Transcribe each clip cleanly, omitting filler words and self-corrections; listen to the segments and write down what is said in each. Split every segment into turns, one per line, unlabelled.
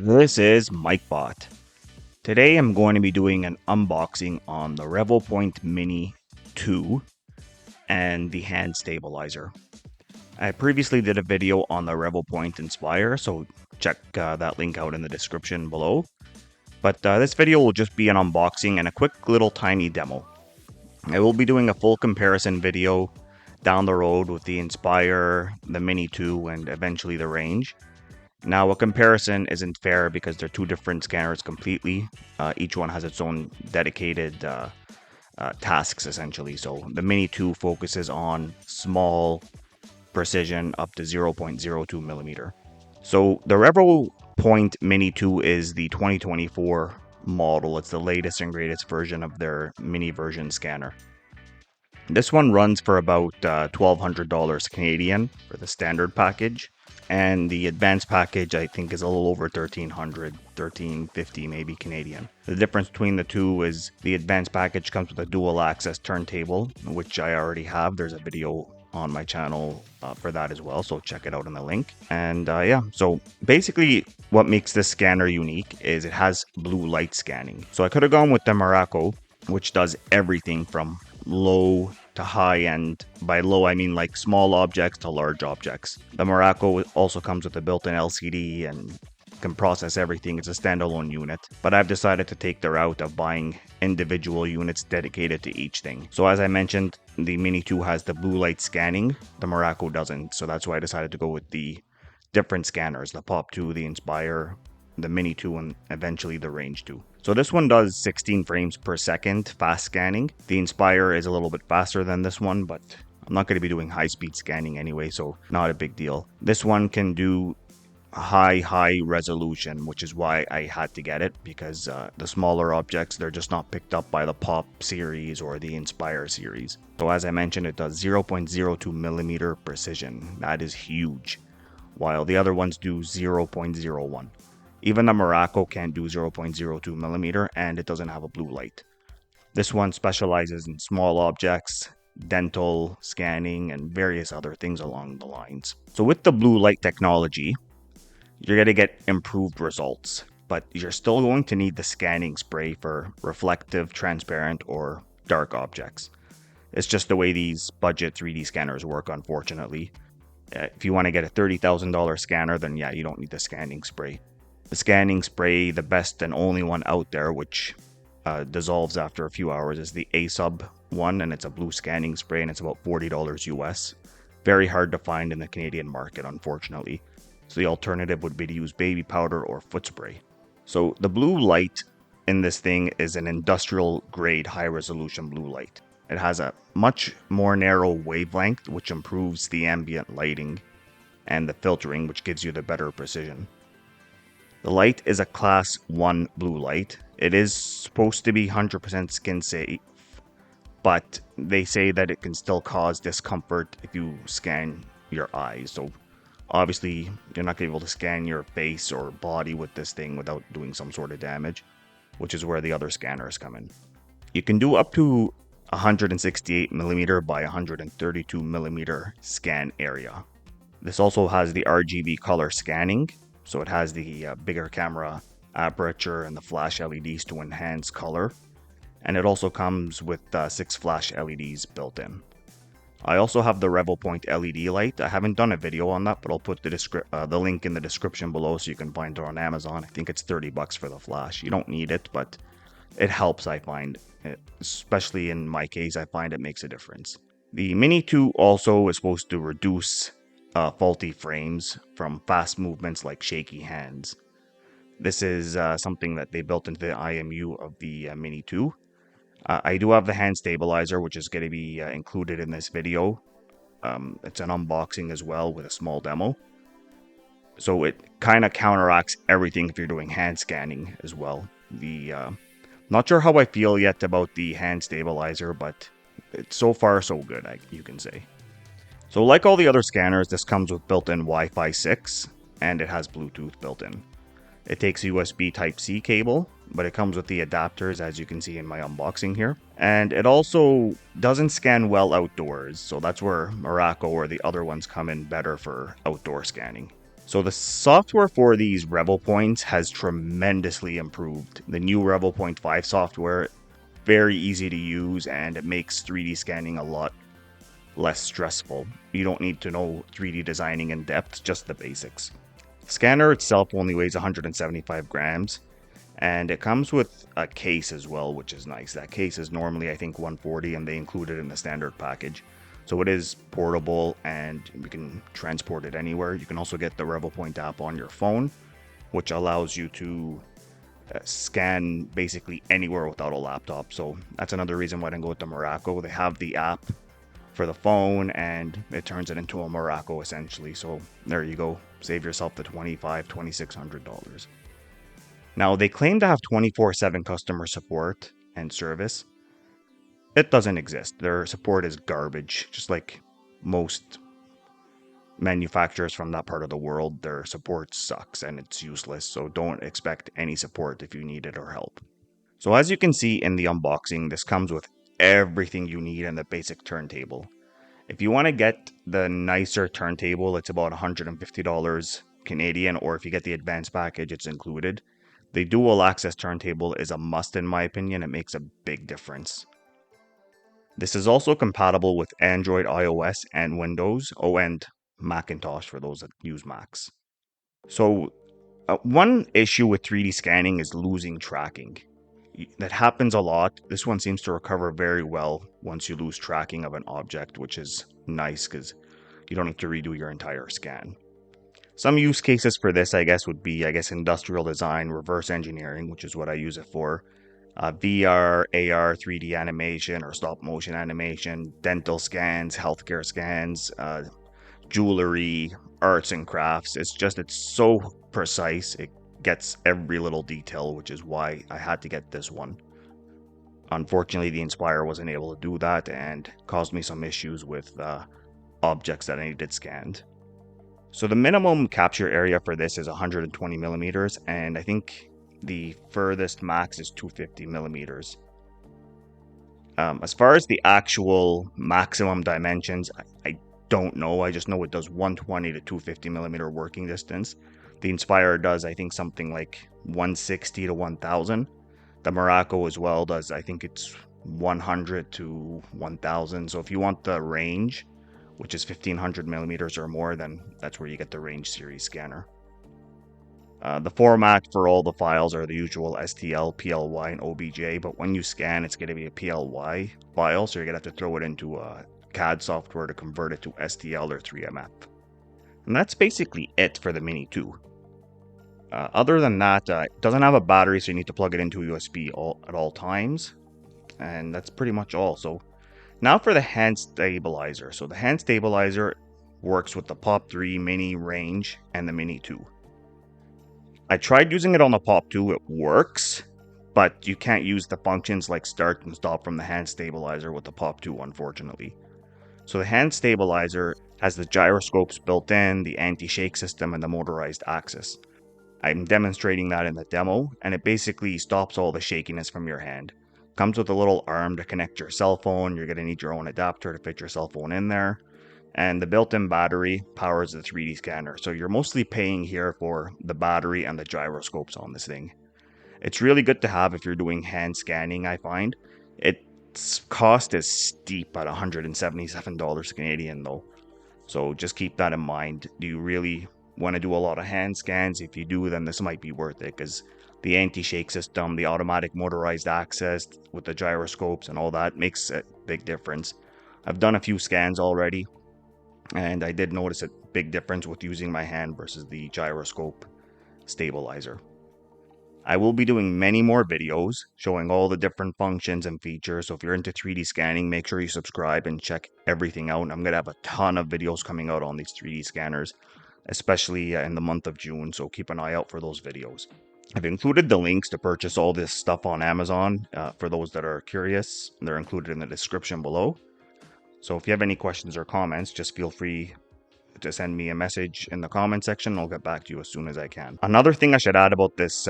This is MikeBot. Today I'm going to be doing an unboxing on the RevoPoint Mini 2 and the hand stabilizer. I previously did a video on the RevoPoint Inspire, so check that link out in the description below. But this video will just be an unboxing and a quick little tiny demo. I will be doing a full comparison video down the road with the Inspire, the Mini 2, and eventually the Range. Now, a comparison isn't fair because they're two different scanners completely. Each one has its own dedicated tasks, essentially. So the Mini 2 focuses on small precision up to 0.02 millimeter. So the RevoPoint Mini 2 is the 2024 model. It's the latest and greatest version of their mini version scanner. This one runs for about $1,200 Canadian for the standard package. And the advanced package, I think, is a little over 1,300, 1,350 maybe Canadian. The difference between the two is the advanced package comes with a dual access turntable, which I already have. There's a video on my channel for that as well, so check it out in the link. And yeah, so basically what makes this scanner unique is it has blue light scanning. So I could have gone with the Morocco, which does everything from low to high end. By low, I mean like small objects to large objects. The Morocco also comes with a built-in LCD and can process everything. It's a standalone unit, but I've decided to take the route of buying individual units dedicated to each thing. So as I mentioned, the Mini 2 has the blue light scanning, the Morocco doesn't, so that's why I decided to go with the different scanners, the Pop 2, the Inspire, the Mini 2, and eventually the Range 2. So this one does 16 frames per second fast scanning. The Inspire is a little bit faster than this one, but I'm not going to be doing high-speed scanning anyway, so not a big deal. This one can do high resolution, which is why I had to get it, because the smaller objects, they're just not picked up by the Pop series or the Inspire series. So as I mentioned, it does 0.02 millimeter precision. That is huge, while the other ones do 0.01. Even the Morocco can't do 0.02 millimeter, and it doesn't have a blue light. This one specializes in small objects, dental scanning, and various other things along the lines. So with the blue light technology, you're going to get improved results, but you're still going to need the scanning spray for reflective, transparent, or dark objects. It's just the way these budget 3D scanners work, unfortunately. If you want to get a $30,000 scanner, then yeah, you don't need the scanning spray. The scanning spray, the best and only one out there, which dissolves after a few hours, is the A-Sub one, and it's a blue scanning spray, and it's about $40 US. Very hard to find in the Canadian market, unfortunately. So the alternative would be to use baby powder or foot spray. So the blue light in this thing is an industrial grade high resolution blue light. It has a much more narrow wavelength, which improves the ambient lighting and the filtering, which gives you the better precision. The light is a class 1 blue light. It is supposed to be 100% skin safe, but they say that it can still cause discomfort if you scan your eyes. So obviously you're not going to be able to scan your face or body with this thing without doing some sort of damage, which is where the other scanners come in. You can do up to 168mm by 132mm scan area. This also has the RGB color scanning. So it has the bigger camera aperture and the flash LEDs to enhance color. And it also comes with 6 flash LEDs built in. I also have the RevoPoint LED light. I haven't done a video on that, but I'll put the link in the description below so you can find it on Amazon. I think it's $30 for the flash. You don't need it, but it helps, I find. Especially in my case, I find it makes a difference. The Mini 2 also is supposed to reduce faulty frames from fast movements like shaky hands. This is something that they built into the IMU of the Mini 2. I do have the hand stabilizer, which is going to be included in this video. It's an unboxing as well with a small demo. So it kind of counteracts everything if you're doing hand scanning as well. Not sure how I feel yet about the hand stabilizer, but it's so far so good, you can say. So like all the other scanners, this comes with built-in Wi-Fi 6, and it has Bluetooth built in. It takes a USB Type-C cable, but it comes with the adapters, as you can see in my unboxing here. And it also doesn't scan well outdoors, so that's where Morocco or the other ones come in better for outdoor scanning. So the software for these RevoPoints has tremendously improved. The new RevoPoint 5 software, very easy to use, and it makes 3D scanning a lot less stressful. You don't need to know 3D designing in depth, just the basics. The scanner itself only weighs 175 grams, and it comes with a case as well, which is nice. That case is normally, I think, 140, and they include it in the standard package. So it is portable, and you can transport it anywhere. You can also get the RevoPoint app on your phone, which allows you to scan basically anywhere without a laptop. So that's another reason why I didn't go with the Morocco. They have the app for the phone, and it turns it into a Morocco essentially. So there you go. Save yourself the $2,600. Now, they claim to have 24/7 customer support and service. It doesn't exist. Their support is garbage. Just like most manufacturers from that part of the world, their support sucks and it's useless. So don't expect any support if you need it or help. So as you can see in the unboxing, this comes with everything you need in the basic turntable. If you want to get the nicer turntable, it's about $150 Canadian, or if you get the advanced package, it's included. The dual access turntable is a must in my opinion. It makes a big difference. This is also compatible with Android, iOS, and Windows, and Macintosh for those that use Macs. So one issue with 3D scanning is losing tracking. That happens a lot. This one seems to recover very well once you lose tracking of an object, which is nice because you don't have to redo your entire scan. Some use cases for this, I guess, would be, industrial design, reverse engineering, which is what I use it for, VR, AR, 3D animation or stop motion animation, dental scans, healthcare scans, jewelry, arts and crafts. It's so precise. It gets every little detail, which is why I had to get this one. Unfortunately, the Inspire wasn't able to do that and caused me some issues with objects that I needed scanned. So the minimum capture area for this is 120 millimeters, and I think the furthest max is 250 millimeters. As far as the actual maximum dimensions, I don't know. I just know it does 120 to 250 millimeter working distance. The Inspire does, I think, something like 160 to 1000. The Morocco as well does, I think it's 100 to 1000. So if you want the range, which is 1500 millimeters or more, then that's where you get the range series scanner. The format for all the files are the usual STL, PLY, and OBJ, but when you scan, it's going to be a PLY file, so you're going to have to throw it into a CAD software to convert it to STL or 3MF. And that's basically it for the Mini 2. Other than that, it doesn't have a battery, so you need to plug it into USB at all times. And that's pretty much all. So now for the hand stabilizer. So the hand stabilizer works with the Pop 3 Mini range and the Mini 2. I tried using it on the Pop 2, it works, but you can't use the functions like start and stop from the hand stabilizer with the Pop 2, unfortunately. So the hand stabilizer has the gyroscopes built in, the anti-shake system, and the motorized axis. I'm demonstrating that in the demo, and it basically stops all the shakiness from your hand. Comes with a little arm to connect your cell phone. You're going to need your own adapter to fit your cell phone in there. And the built-in battery powers the 3D scanner. So you're mostly paying here for the battery and the gyroscopes on this thing. It's really good to have if you're doing hand scanning, I find. Its cost is steep at $177 Canadian though. So just keep that in mind. Do you really want to do a lot of hand scans? If you do, then this might be worth it, because the anti-shake system, the automatic motorized access with the gyroscopes and all that makes a big difference. I've done a few scans already, and I did notice a big difference with using my hand versus the gyroscope stabilizer. I will be doing many more videos showing all the different functions and features, so if you're into 3D scanning, make sure you subscribe and check everything out. I'm going to have a ton of videos coming out on these 3D scanners, especially in the month of June, so keep an eye out for those videos. I've included the links to purchase all this stuff on Amazon for those that are curious. They're included in the description below. So if you have any questions or comments, just feel free to send me a message in the comment section. I'll get back to you as soon as I can. Another thing I should add about this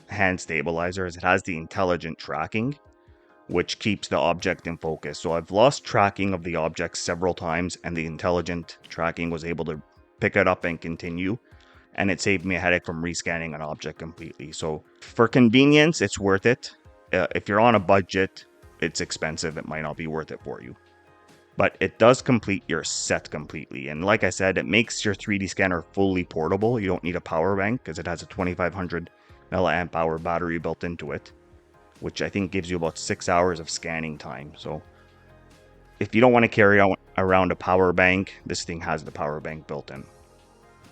hand stabilizer is it has the intelligent tracking, which keeps the object in focus. So I've lost tracking of the object several times, and the intelligent tracking was able to pick it up and continue. and it saved me a headache from rescanning an object completely. So for convenience, it's worth it. If you're on a budget, it's expensive. It might not be worth it for you. But it does complete your set completely. And like I said, it makes your 3D scanner fully portable. You don't need a power bank because it has a 2500 milliamp hour battery built into it, which I think gives you about 6 hours of scanning time. So if you don't want to carry around a power bank, this thing has the power bank built in.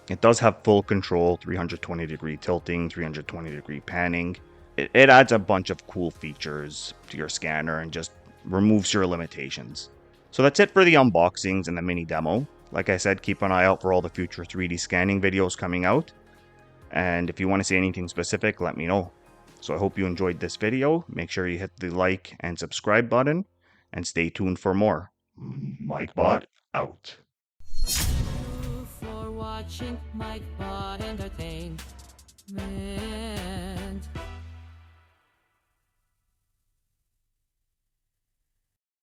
It does have full control, 320 degree tilting, 320 degree panning. It adds a bunch of cool features to your scanner and just removes your limitations. So that's it for the unboxings and the mini demo. Like I said, keep an eye out for all the future 3D scanning videos coming out. And if you want to see anything specific, let me know. So I hope you enjoyed this video. Make sure you hit the like and subscribe button and stay tuned for more. MikeBot out.
For watching MikeBot Entertainment.